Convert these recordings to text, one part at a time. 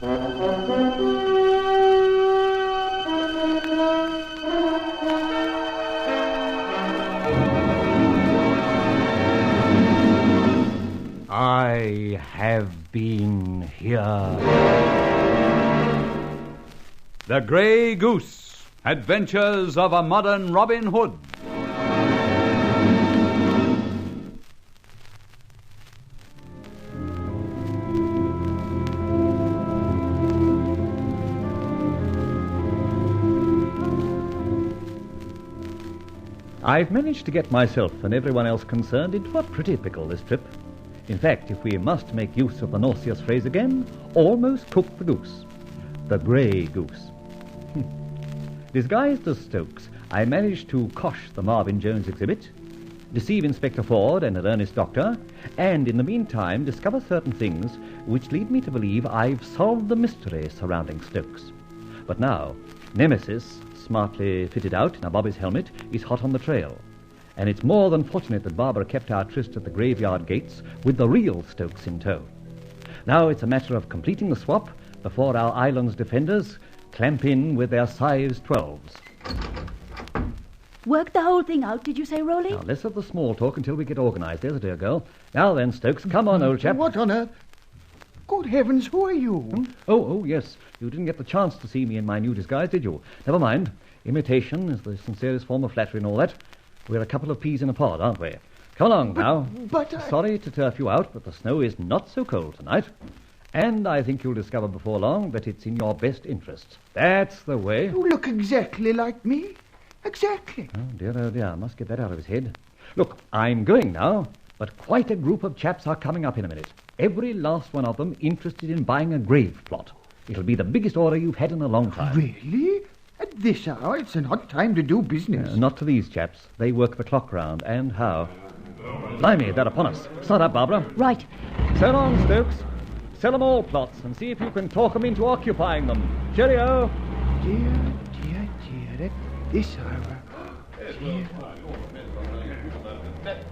I have been here. The Grey Goose, Adventures of a Modern Robin Hood. I've managed to get myself and everyone else concerned into a pretty pickle this trip. In fact, if we must make use of the nauseous phrase again, almost cooked the goose. The Grey Goose. Disguised as Stokes, I managed to cosh the Marvin Jones exhibit, deceive Inspector Ford and an earnest doctor, and in the meantime discover certain things which lead me to believe I've solved the mystery surrounding Stokes. But now, Nemesis, smartly fitted out in a bobby's helmet, is hot on the trail. And it's more than fortunate that Barbara kept our tryst at the graveyard gates with the real Stokes in tow. Now it's a matter of completing the swap before our island's defenders clamp in with their size 12s. Worked the whole thing out, did you say, Rolly? Now, less of the small talk until we get organized. There's a dear girl. Now then, Stokes, come on, old chap. What on earth? Good heavens, who are you? Oh, yes. You didn't get the chance to see me in my new disguise, did you? Never mind. Imitation is the sincerest form of flattery and all that. We're a couple of peas in a pod, aren't we? Come along now. Sorry to turf you out, but the snow is not so cold tonight. And I think you'll discover before long that it's in your best interests. That's the way. You look exactly like me. Exactly. Oh, dear. I must get that out of his head. Look, I'm going now, but quite a group of chaps are coming up in a minute. Every last one of them interested in buying a grave plot. It'll be the biggest order you've had in a long time. Really? At this hour, it's an odd time to do business. Not to these chaps. They work the clock round, and how. Blimey, they're upon us. Start up, Barbara. Right. So long, Stokes. Sell them all plots and see if you can talk them into occupying them. Cheerio. Dear, at this hour. Dear.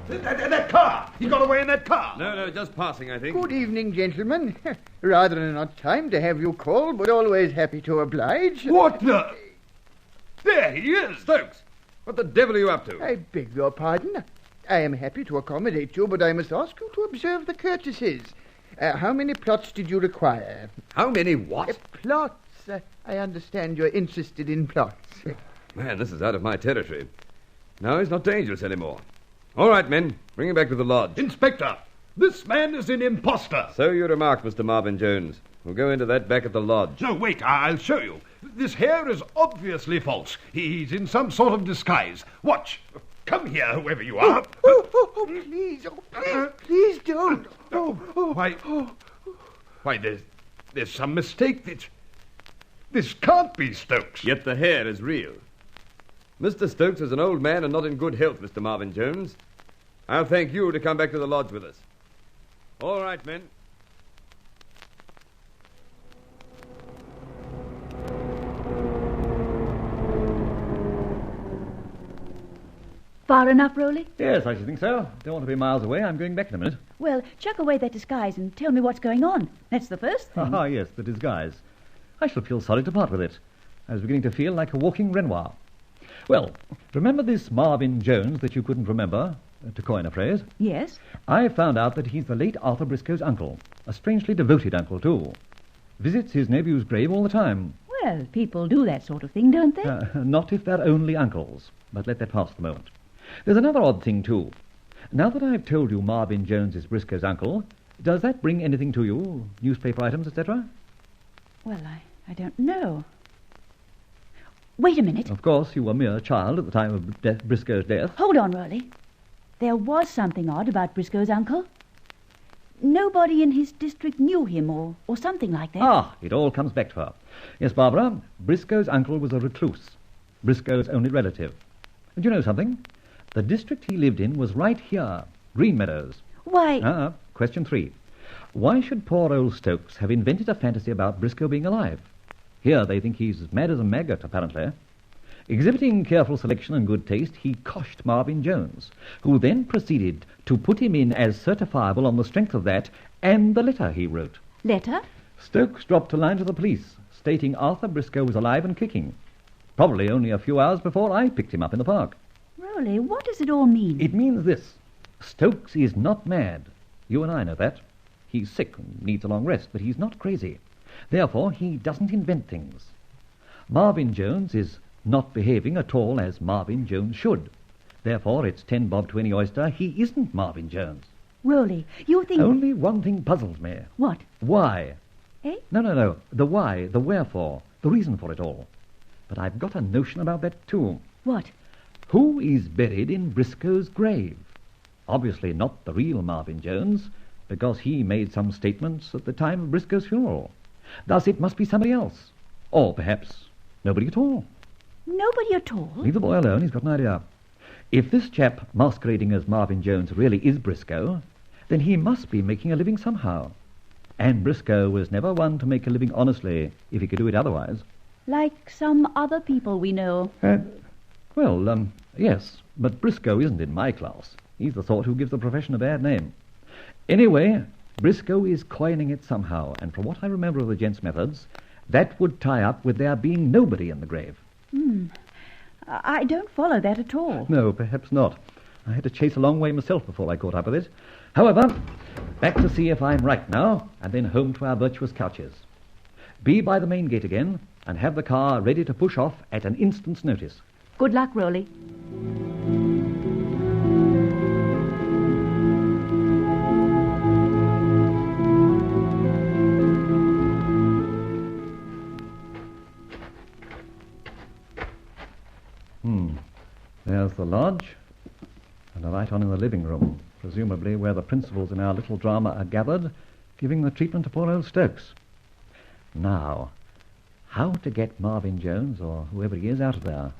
That car! He got away in that car! No, just passing, I think. Good evening, gentlemen. Rather an odd time to have you called, but always happy to oblige. What the... There he is! Stokes, what the devil are you up to? I beg your pardon. I am happy to accommodate you, but I must ask you to observe the courtesies. How many plots did you require? How many what? Plots. I understand you're interested in plots. Man, this is out of my territory. Now he's not dangerous anymore. All right, men, bring him back to the lodge. Inspector, this man is an imposter. So you remarked, Mr. Marvin Jones. We'll go into that back at the lodge. No, wait, I'll show you. This hair is obviously false. He's in some sort of disguise. Watch. Come here, whoever you are. Please, please don't. Why, there's some mistake. This can't be Stokes. Yet the hair is real. Mr. Stokes is an old man and not in good health, Mr. Marvin Jones. I'll thank you to come back to the lodge with us. All right, men. Far enough, Rolly? Yes, I should think so. Don't want to be miles away. I'm going back in a minute. Well, chuck away that disguise and tell me what's going on. That's the first thing. Ah, yes, the disguise. I shall feel sorry to part with it. I was beginning to feel like a walking Renoir. Well, remember this Marvin Jones that you couldn't remember, to coin a phrase? Yes? I found out that he's the late Arthur Briscoe's uncle. A strangely devoted uncle, too. Visits his nephew's grave all the time. Well, people do that sort of thing, don't they? Not if they're only uncles. But let that pass for the moment. There's another odd thing, too. Now that I've told you Marvin Jones is Briscoe's uncle, does that bring anything to you? Newspaper items, etc.? Well, I don't know. Wait a minute. Of course, you were a mere child at the time of Briscoe's death. Hold on, Rolly. There was something odd about Briscoe's uncle. Nobody in his district knew him or something like that. Ah, it all comes back to her. Yes, Barbara, Briscoe's uncle was a recluse. Briscoe's only relative. And you know something? The district he lived in was right here, Green Meadows. Why? Question 3. Why should poor old Stokes have invented a fantasy about Briscoe being alive? Here they think he's as mad as a maggot, apparently. Exhibiting careful selection and good taste, he coshed Marvin Jones, who then proceeded to put him in as certifiable on the strength of that and the letter he wrote. Letter? Stokes dropped a line to the police, stating Arthur Briscoe was alive and kicking. Probably only a few hours before I picked him up in the park. Rolly, what does it all mean? It means this. Stokes is not mad. You and I know that. He's sick and needs a long rest, but he's not crazy. Therefore, he doesn't invent things. Marvin Jones is not behaving at all as Marvin Jones should. Therefore, it's 10 bob to any oyster. He isn't Marvin Jones. Rolly, you think... Only one thing puzzles me. What? Why? Eh? No. The why, the wherefore, the reason for it all. But I've got a notion about that, too. What? Who is buried in Briscoe's grave? Obviously not the real Marvin Jones, because he made some statements at the time of Briscoe's funeral. Thus, it must be somebody else. Or perhaps nobody at all. Nobody at all? Leave the boy alone, he's got an idea. If this chap masquerading as Marvin Jones really is Briscoe, then he must be making a living somehow. And Briscoe was never one to make a living honestly if he could do it otherwise. Like some other people we know. Yes, but Briscoe isn't in my class. He's the sort who gives the profession a bad name. Anyway, Briscoe is coining it somehow, and from what I remember of the gent's methods, that would tie up with there being nobody in the grave. I don't follow that at all. No, perhaps not. I had to chase a long way myself before I caught up with it. However, back to see if I'm right now, and then home to our virtuous couches. Be by the main gate again, and have the car ready to push off at an instant's notice. Good luck, Rolly. There's the lodge, and a light on in the living room, presumably where the principals in our little drama are gathered, giving the treatment to poor old Stokes. Now, how to get Marvin Jones, or whoever he is, out of there?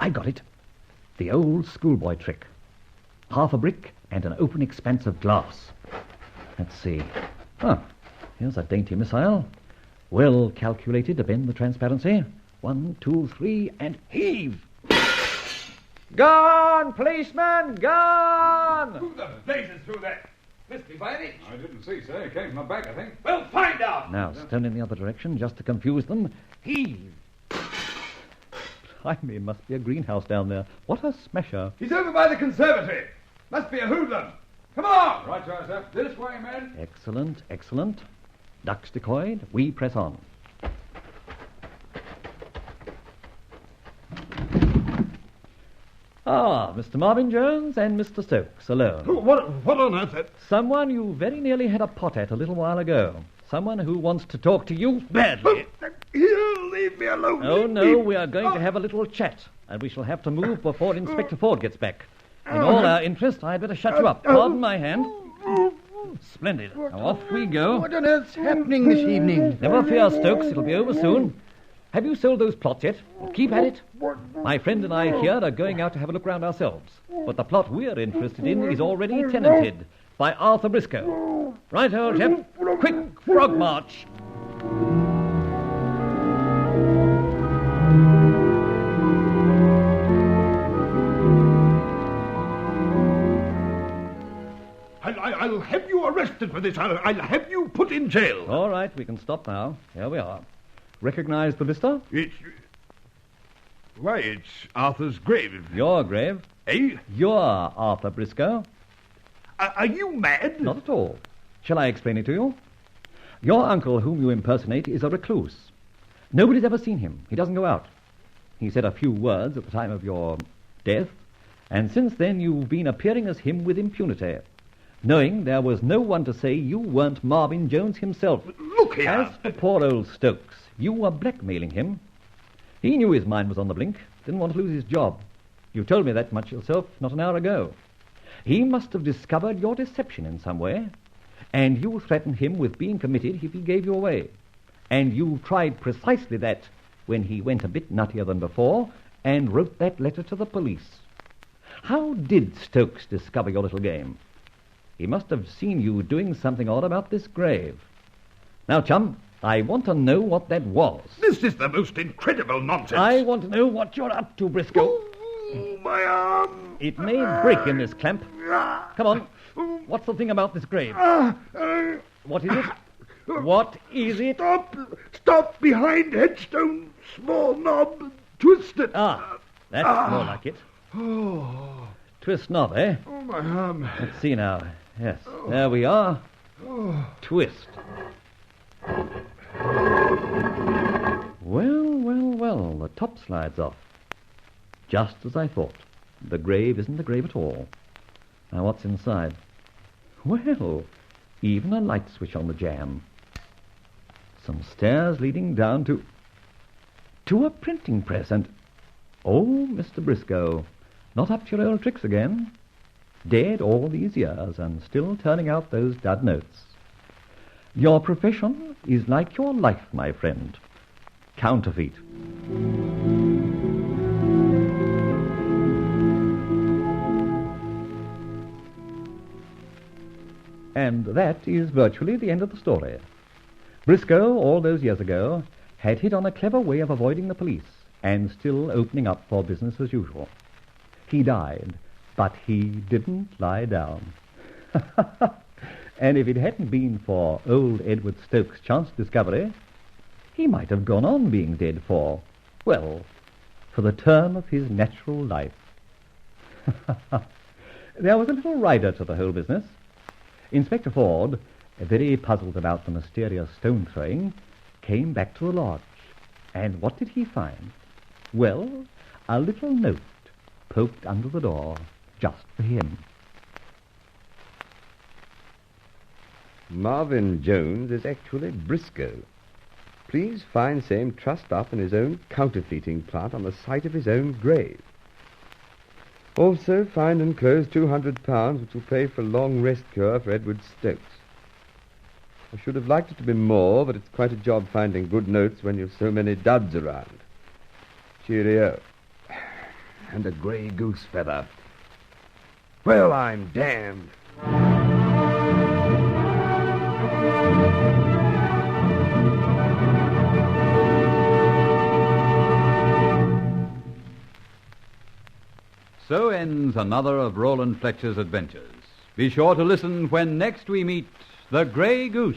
I got it. The old schoolboy trick. Half a brick and an open expanse of glass. Let's see. Here's a dainty missile. Well calculated to bend the transparency. 1, 2, 3, and heave! Gone, policeman, gone! Who the blazes threw that? Missed me by an inch. I didn't see, sir. It came from my back, I think. Well, find out. Now, stone in the other direction, just to confuse them. Heave! Blimey, must be a greenhouse down there. What a smasher. He's over by the conservatory. Must be a hoodlum. Come on! Right, sir. This way, men. Excellent, excellent. Ducks decoyed, we press on. Mr. Marvin Jones and Mr. Stokes, alone. What on earth? Someone you very nearly had a pot at a little while ago. Someone who wants to talk to you badly. Here, leave me alone. Oh, no, we are going to have a little chat, and we shall have to move before Inspector Ford gets back. In all our interest, I'd better shut you up. Pardon my hand. Splendid. Now off we go. What on earth's happening this evening? Never fear, Stokes. It'll be over soon. Have you sold those plots yet? Keep at it. My friend and I here are going out to have a look round ourselves. But the plot we're interested in is already tenanted by Arthur Briscoe. Right, old chap. Quick frog march. I'll have you arrested for this. I'll have you put in jail. All right, we can stop now. Here we are. Recognize the vista? It's Arthur's grave. Your grave. Eh? You're Arthur Briscoe. Are you mad? Not at all. Shall I explain it to you? Your uncle, whom you impersonate, is a recluse. Nobody's ever seen him. He doesn't go out. He said a few words at the time of your death, and since then you've been appearing as him with impunity, knowing there was no one to say you weren't Marvin Jones himself. Look here. As for poor old Stokes, you were blackmailing him. He knew his mind was on the blink, didn't want to lose his job. You told me that much yourself not an hour ago. He must have discovered your deception in some way, and you threatened him with being committed if he gave you away. And you tried precisely that when he went a bit nuttier than before and wrote that letter to the police. How did Stokes discover your little game? He must have seen you doing something odd about this grave. Now, chum, I want to know what that was. This is the most incredible nonsense. I want to know what you're up to, Briscoe. Oh, my arm. It may break in this clamp. Come on. What's the thing about this grave? What is it? What is it? Stop behind headstone, small knob, twist it. Ah, that's more like it. Oh, Twist knob, eh? oh, my arm. Let's see now. Yes, there we are. Twist. Well, the top slides off. Just as I thought. The grave isn't a grave at all. Now, what's inside? Well, even a light switch on the jamb. Some stairs leading down to a printing press, and... Oh, Mr. Briscoe, not up to your old tricks again. Dead all these years and still turning out those dud notes. Your profession is like your life, my friend. Counterfeit. And that is virtually the end of the story. Briscoe, all those years ago, had hit on a clever way of avoiding the police and still opening up for business as usual. He died, but he didn't lie down. And if it hadn't been for old Edward Stokes' chance discovery, he might have gone on being dead for the term of his natural life. There was a little rider to the whole business. Inspector Ford, very puzzled about the mysterious stone-throwing, came back to the lodge. And what did he find? Well, a little note poked under the door just for him. Marvin Jones is actually Briscoe. Please find same trussed up in his own counterfeiting plant on the site of his own grave. Also find enclosed £200, which will pay for a long rest cure for Edward Stokes. I should have liked it to be more, but it's quite a job finding good notes when you've so many duds around. Cheerio. And a grey goose feather. Well, I'm damned. So ends another of Rolland Fletcher's adventures. Be sure to listen when next we meet the Grey Goose.